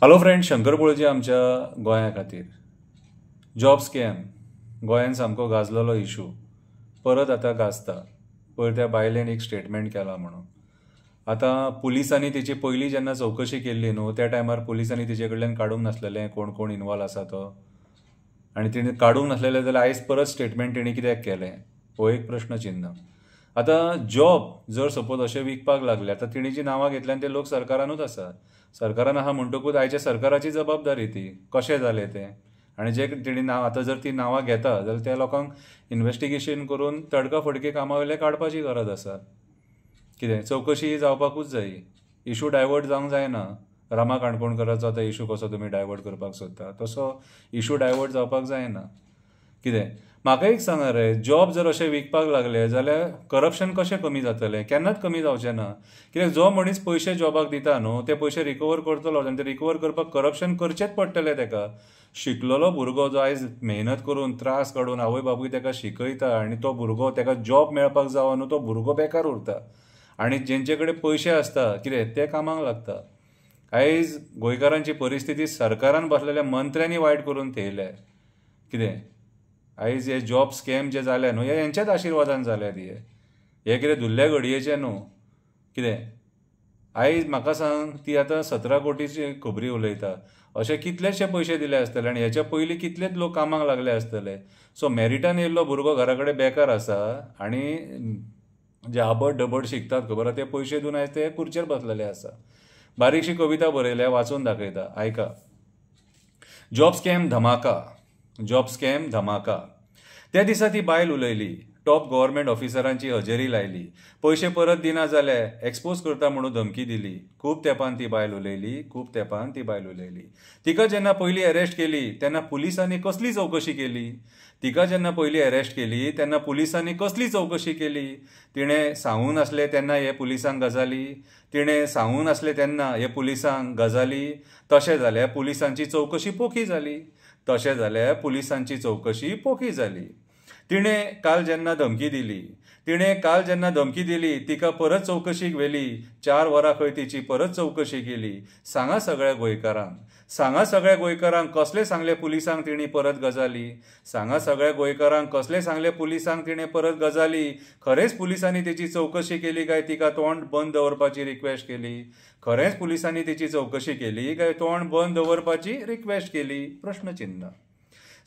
Hello friend, Shankar पळोवची आमच्या गोंया खातीर जॉब स्कॅम गोंयान सामको गाजलेलो इशू परत आतां गाजता. पयर त्या बायलेन एक स्टेटमेंट केला म्हणून आतां पुलिसांनी तिची पयलीं जेन्ना चवकशी केल्ली न्हू त्या टायमार पुलिसांनी तिचे कडल्यान काडूंक नासलेलें कोण कोण इनवॉल्व आसा तो, आनी तिणें काडूंक नासलेलें जाल्यार आयज परत स्टेटमेंट तेणी कित्याक केलें हो एक प्रश्न चिन्ह. आतां जॉब जर सपोज अशें विकपाक लागले आतां तिणी जी नांवां घेतल्यान ते लोक सरकारानूच आसा, सरकारान आहा म्हणटकूच आयच्या सरकाराची जबाबदारी ती कशें जालें तें. आनी जे तिणी नांव आतां जर ती नांवां घेता जाल्यार त्या लोकांक इन्व्हेस्टिगेशन करून तडका फडके कामा वयले काडपाची गरज आसा. कितें चवकशी जावपाकूच जायी, इशू डायवर्ट जावंक जायना. रामा काणकोणकराचो आतां इशू कसो तुमी डायवर्ट करपाक सोदता तसो इशू डायवर्ट जावपाक जायना. कितें म्हाका एक सांगा रे, जॉब जर अशें विकपाक लागले जाल्यार करप्शन कशें कमी जातलें? केन्नाच कमी जावचें ना. कित्याक जो मनीस पयशे जॉबाक दिता न्हू ते पयशे रिकवर करतलो आनी ते रिकवर करपाक करप्शन करचेंच पडटलें ताका. शिकलेलो भुरगो जो आयज मेहनत करून त्रास काडून आवय बापूय ताका शिकयता आनी तो भुरगो ताका जॉब मेळपाक जावो न्हू तो भुरगो बेकार उरता. आनी जेंचे कडेन पयशे आसता कितें ते कामाक लागता. आयज गोंयकारांची परिस्थिती सरकारान बसलेल्या मंत्र्यांनी वायट करून थेयल्या. कितें आयज हे जॉब स्कॅम जे जाले न्हू हे हेंच्याच आशिर्वादान जाल्यात. हे कितें धुल्ल्या घडयेचें न्हू. कितें आयज म्हाका सांग, ती आतां 17 कोटीची खबरी उलयता. अशे कितलेशे पयशे दिले आसतले आनी हेच्या पयलीं कितलेच लोक कामाक लागले आसतले. सो मेरिटान येयल्लो भुरगो घरा कडेन बेकार आसा आनी जे आबड डबड शिकतात खबर आहा ते पयशे दिवन आयज ते खुर्चेर बसलेले आसा. बारीकशी कविता बरयल्या, वाचून दाखयता, आयका. जॉब स्कॅम धमाका, जॉब स्कॅम धमाका. त्या दिसा ती बायल उलयली, टॉप गव्हर्मेंट ऑफिसरांची हजेरी लायली, पयशे परत दिना जाल्यार एक्सपोज करता म्हणून धमकी दिली. खूब तेंपान ती बायल उलयली, खूब तेंपान ती बायल उलयली. तिका जेन्ना पयलीं अरेस्ट केली तेन्ना पुलिसांनी कसली चवकशी केली? तिका जेन्ना पयलीं अरेस्ट केली तेन्ना पुलिसांनी कसली चवकशी केली? तिणें सांगूंक नासलें तेन्ना हे पुलिसांक गजाली? तिणें सांगूंक नासलें तेन्ना हे पुलिसांक गजाली? तशें जाल्यार पुलिसांची चवकशी पोखी जाली. तशें जाल्यार पुलिसांची चवकशी पोखी जाली. तिणें काल जेन्ना धमकी दिली तिका परत चवकशीक व्हेली. 4 वरां खंय तिची परत चवकशी केली. सांगा सगळ्या गोंयकारांक कसले सांगले पुलिसांक तिणी परत गजाली? सांगा सगळ्या गोंयकारांक कसले सांगले पुलिसांक तिणें परत गजाली? खरेंच पुलिसांनी तिची चवकशी केली काय तिका तोंड बंद दवरपाची रिक्वेस्ट केली? खरेंच पुलिसांनी तिची चवकशी केली काय तोंड बंद दवरपाची रिक्वेस्ट केली? प्रश्नचिन्ह.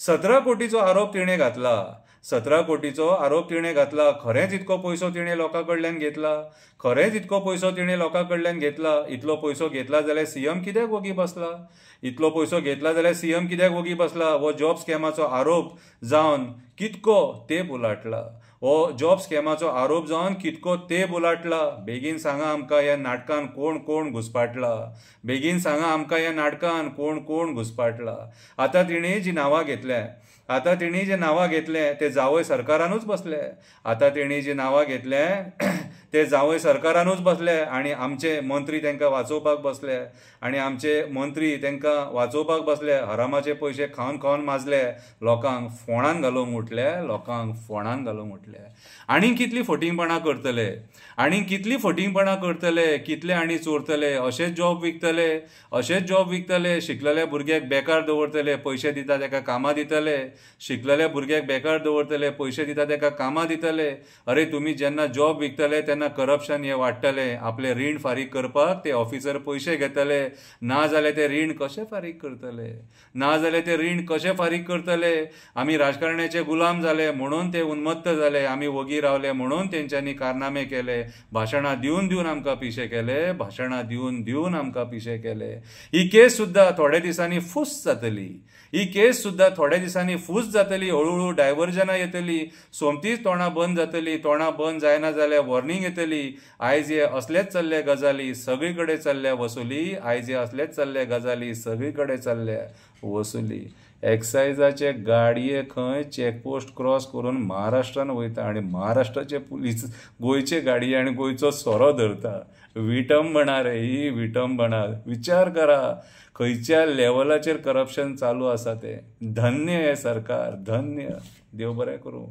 17 कोटीचो आरोप तिणें घातला. 17 कोटीचो आरोप तिणें घातला. खरेंच इतको पयसो तिणें लोकां कडल्यान घेतला? खरेंच इतको पयसो तिणें लोकां कडल्यान घेतला? इतलो पयसो घेतला जाल्यार सीएम कित्याक वगी बसला? इतलो पयसो घेतला जाल्यार सीएम कित्याक वगी बसला? हो जॉब स्कॅमाचो आरोप जावन कितको तेंप उलाटला? हो जॉब स्कॅमाचो आरोप जावन कितको तेंप उलाटला? बेगीन सांगा आमकां ह्या नाटकान कोण कोण घुसपाटला? बेगीन सांगा आमकां ह्या नाटकान कोण कोण घुसपाटला? आतां तिणी जी नांवां घेतल्या, आतां तिणी जे नांवां घेतले ते जावय सरकारानूच बसले. आतां तिणी जी नांवां घेतले ते जावय सरकारानूच बसले आनी आमचे मंत्री तांकां वाचोवपाक बसले. आनी आमचे मंत्री तांकां वाचोवपाक बसले. हरामाचे पयशे खावन खावन माजले. लोकांक फोंडान घालूंक उठले. आनी कितली फटिंगपणां करतले? कितले आनी चोरतले? अशेच जॉब विकतले. शिकलेल्या भुरग्याक बेकार दवरतले, पयशे दिता ताका कामां दितले. शिकलेल्या भुरग्याक बेकार दवरतले, पयशे दिता ताका कामां दितले. अरे तुमी जेन्ना जॉब विकतले तेन्ना करप्शन हे वाडटलें. आपले रीण फारीक करपाक ते ऑफिसर पयशे घेतले. ना जाल्यार ते रीण कशें फारीक करतले? आमी राजकारण्याचे गुलाम जाले म्हणून ते उन्मत्त जाले. आमी वगी रावले म्हणून तेंच्यांनी कारनामे केले. भाशणां दिवन दिवन आमकां पिशे केले. ही केस सुद्दां थोड्या दिसांनी फूस जातली. हळूहळू डायव्हर्जनां येतली. सोमतीच तोंडां बंद जातली. तोंडां बंद जायना जाल्यार वॉर्निंग येतली. आयज हे असलेच चल्ले गजाली, सगळी कडेन चल्ल्या वसुली. एक्सायजाचे गाडये खंय चॅकपोस्ट क्रॉस करून महाराष्ट्रान वयता आनी महाराष्ट्राचे पुलीस गोंयचे गाडये आनी गोंयचो सोरो धरता. विटंबना रे ही, विटंबना. विचार करा खंयच्या लेवलाचेर करप्शन चालू आसा तें. धन्य हे सरकार, धन्य. देव बरें करूं.